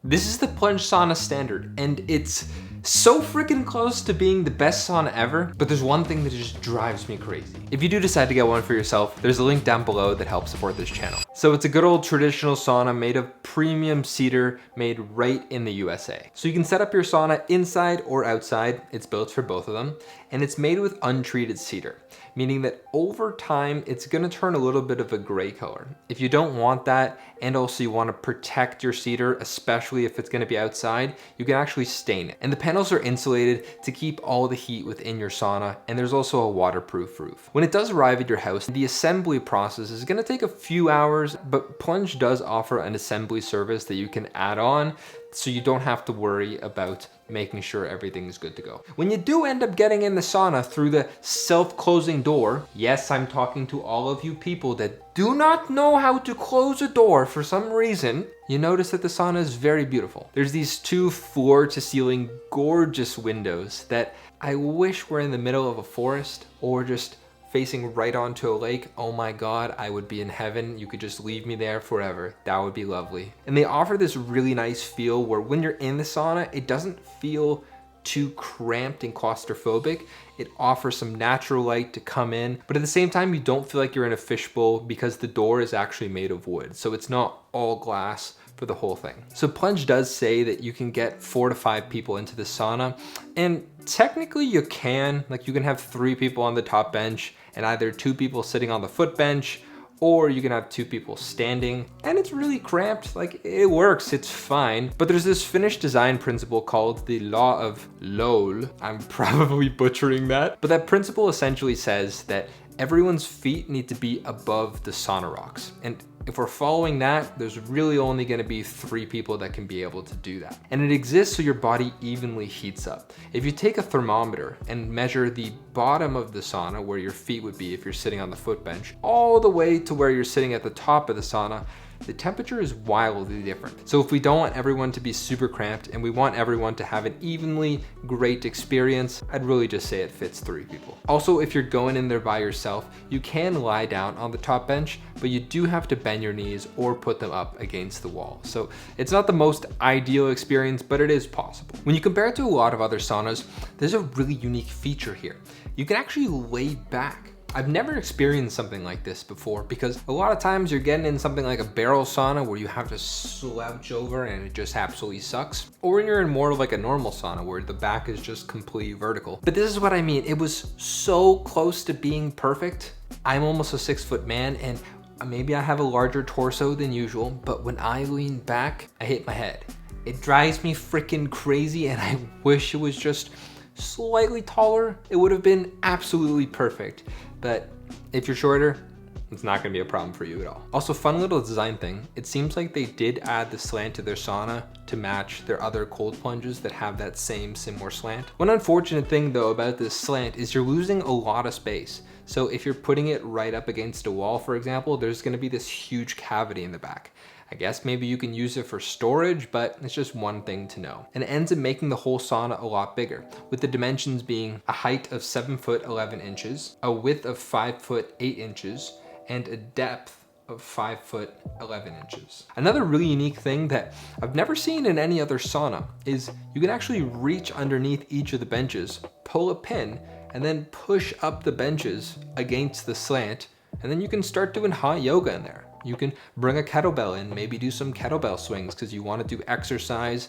This is the Plunge Sauna Standard, and it's so freaking close to being the best sauna ever, but there's one thing that just drives me crazy. If you do decide to get one for yourself, there's a link down below that helps support this channel. So it's a good old traditional sauna made of premium cedar made right in the USA. So you can set up your sauna inside or outside. It's built for both of them, and it's made with untreated cedar, meaning that over time, it's gonna turn a little bit of a gray color. If you don't want that, and also you wanna protect your cedar, especially if it's gonna be outside, you can actually stain it. And the panels are insulated to keep all the heat within your sauna, and there's also a waterproof roof. When it does arrive at your house, the assembly process is gonna take a few hours, but Plunge does offer an assembly service that you can add on, so you don't have to worry about making sure everything is good to go. When you do end up getting in the sauna through the self-closing door, yes, I'm talking to all of you people that do not know how to close a door for some reason, you notice that the sauna is very beautiful. There's these two floor-to-ceiling gorgeous windows that I wish were in the middle of a forest or just facing right onto a lake. Oh my God, I would be in heaven. You could just leave me there forever. That would be lovely. And they offer this really nice feel where when you're in the sauna, it doesn't feel too cramped and claustrophobic. It offers some natural light to come in, but at the same time, you don't feel like you're in a fishbowl because the door is actually made of wood. So it's not all glass for the whole thing. So Plunge does say that you can get 4 to 5 people into the sauna, and technically you can have 3 people on the top bench and either 2 people sitting on the foot bench, or you can have 2 people standing, and it's really cramped. Like, it works, it's fine. But there's this Finnish design principle called the law of LOL. I'm probably butchering that. But that principle essentially says that everyone's feet need to be above the sauna rocks. And if we're following that, there's really only gonna be 3 people that can be able to do that. And it exists so your body evenly heats up. If you take a thermometer and measure the bottom of the sauna, where your feet would be if you're sitting on the foot bench, all the way to where you're sitting at the top of the sauna, the temperature is wildly different. So if we don't want everyone to be super cramped and we want everyone to have an evenly great experience, I'd really just say it fits 3 people. Also, if you're going in there by yourself, you can lie down on the top bench, but you do have to bend your knees or put them up against the wall. So it's not the most ideal experience, but it is possible. When you compare it to a lot of other saunas, there's a really unique feature here. You can actually lay back. I've never experienced something like this before, because a lot of times you're getting in something like a barrel sauna where you have to slouch over and it just absolutely sucks. Or you're in more like a normal sauna where the back is just completely vertical. But this is what I mean. It was so close to being perfect. I'm almost a 6-foot man, and maybe I have a larger torso than usual, but when I lean back, I hit my head. It drives me freaking crazy, and I wish it was just slightly taller. It would have been absolutely perfect. But if you're shorter, it's not gonna be a problem for you at all. Also, fun little design thing. It seems like they did add the slant to their sauna to match their other cold plunges that have that same similar slant. One unfortunate thing though about this slant is you're losing a lot of space. So if you're putting it right up against a wall, for example, there's gonna be this huge cavity in the back. I guess maybe you can use it for storage, but it's just one thing to know. And it ends up making the whole sauna a lot bigger, with the dimensions being a height of 7 foot 11 inches, a width of 5 foot 8 inches, and a depth of 5 foot 11 inches. Another really unique thing that I've never seen in any other sauna is you can actually reach underneath each of the benches, pull a pin, and then push up the benches against the slant, and then you can start doing hot yoga in there. You can bring a kettlebell in, maybe do some kettlebell swings because you want to do exercise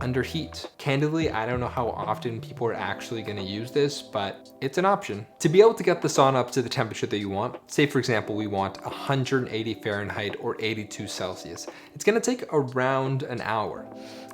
under heat. Candidly, I don't know how often people are actually going to use this, but it's an option. To be able to get the sauna up to the temperature that you want, say for example, we want 180 Fahrenheit or 82 Celsius. It's going to take around an hour.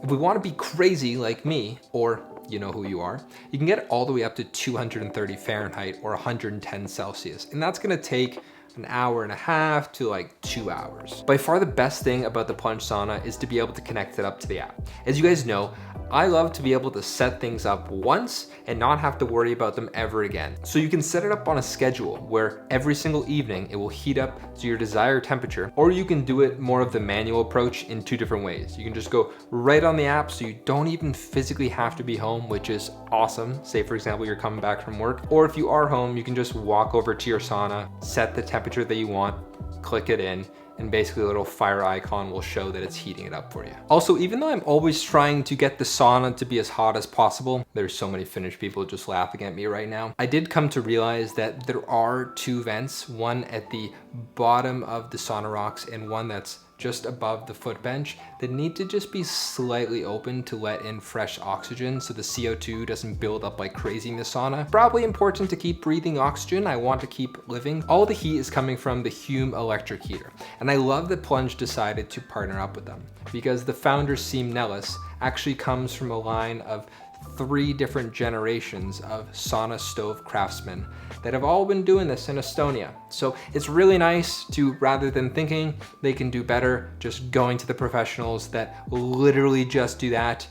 If we want to be crazy like me, or you know who you are, you can get it all the way up to 230 Fahrenheit or 110 Celsius. And that's going to take an hour and a half to like 2 hours. By far the best thing about the Plunge Sauna is to be able to connect it up to the app. As you guys know, I love to be able to set things up once and not have to worry about them ever again. So you can set it up on a schedule where every single evening it will heat up to your desired temperature, or you can do it more of the manual approach in 2 different ways. You can just go right on the app so you don't even physically have to be home, which is awesome. Say for example, you're coming back from work, or if you are home, you can just walk over to your sauna, set the temperature that you want, click it in, and basically a little fire icon will show that it's heating it up for you. Also, even though I'm always trying to get the sauna to be as hot as possible, there's so many Finnish people just laughing at me right now, I did come to realize that there are two vents, one at the bottom of the sauna rocks and one that's just above the foot bench, that need to just be slightly open to let in fresh oxygen so the CO2 doesn't build up like crazy in the sauna. Probably important to keep breathing oxygen. I want to keep living. All the heat is coming from the HUUM electric heater. And I love that Plunge decided to partner up with them, because the founder, Siim Nellis, actually comes from a line of 3 different generations of sauna stove craftsmen that have all been doing this in Estonia. So it's really nice to, rather than thinking they can do better, just going to the professionals that literally just do that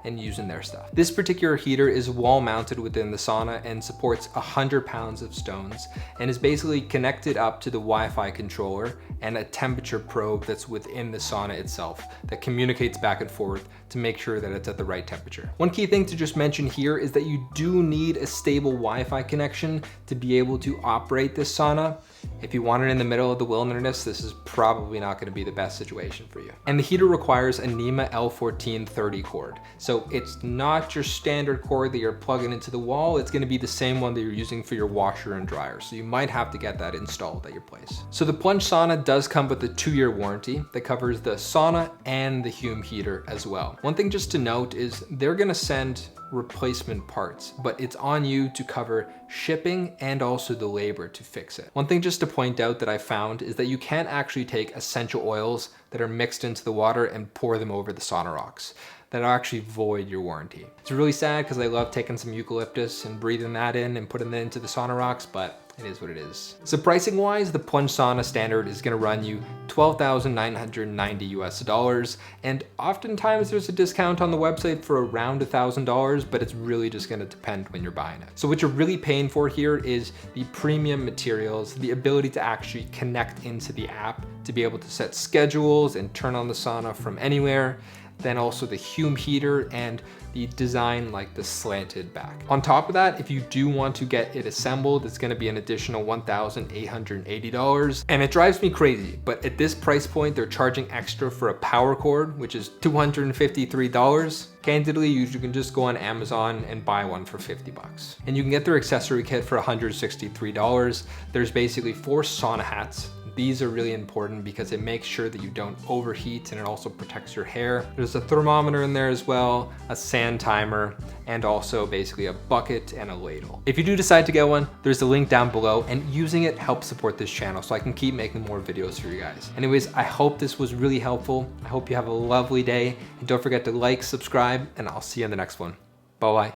and using their stuff. This particular heater is wall mounted within the sauna and supports 100 pounds of stones and is basically connected up to the Wi-Fi controller and a temperature probe that's within the sauna itself that communicates back and forth to make sure that it's at the right temperature. One key thing to just mention here is that you do need a stable Wi-Fi connection to be able to operate this sauna. If you want it in the middle of the wilderness, this is probably not going to be the best situation for you. And the heater requires a NEMA L1430 cord. So it's not your standard cord that you're plugging into the wall. It's going to be the same one that you're using for your washer and dryer. So you might have to get that installed at your place. So the Plunge sauna does come with a 2-year warranty that covers the sauna and the HUUM heater as well. One thing just to note is they're going to send replacement parts, but it's on you to cover shipping and also the labor to fix it. One thing just to point out that I found is that you can't actually take essential oils that are mixed into the water and pour them over the sauna rocks. That'll actually void your warranty. It's really sad because I love taking some eucalyptus and breathing that in and putting it into the sauna rocks, but it is what it is. So pricing wise, the Plunge sauna standard is gonna run you $12,990 US, and oftentimes there's a discount on the website for around $1,000, but it's really just gonna depend when you're buying it. So what you're really paying for here is the premium materials, the ability to actually connect into the app to be able to set schedules and turn on the sauna from anywhere, then also the HUUM heater and the design like the slanted back. On top of that, if you do want to get it assembled, it's gonna be an additional $1,880. And it drives me crazy, but at this price point, they're charging extra for a power cord, which is $253. Candidly, you can just go on Amazon and buy one for 50 bucks. And you can get their accessory kit for $163. There's basically 4 sauna hats. These are really important because it makes sure that you don't overheat, and it also protects your hair. There's a thermometer in there as well, a sand timer, and also basically a bucket and a ladle. If you do decide to get one, there's a link down below, and using it helps support this channel so I can keep making more videos for you guys. Anyways, I hope this was really helpful. I hope you have a lovely day, and don't forget to like, subscribe, and I'll see you in the next one. Bye-bye.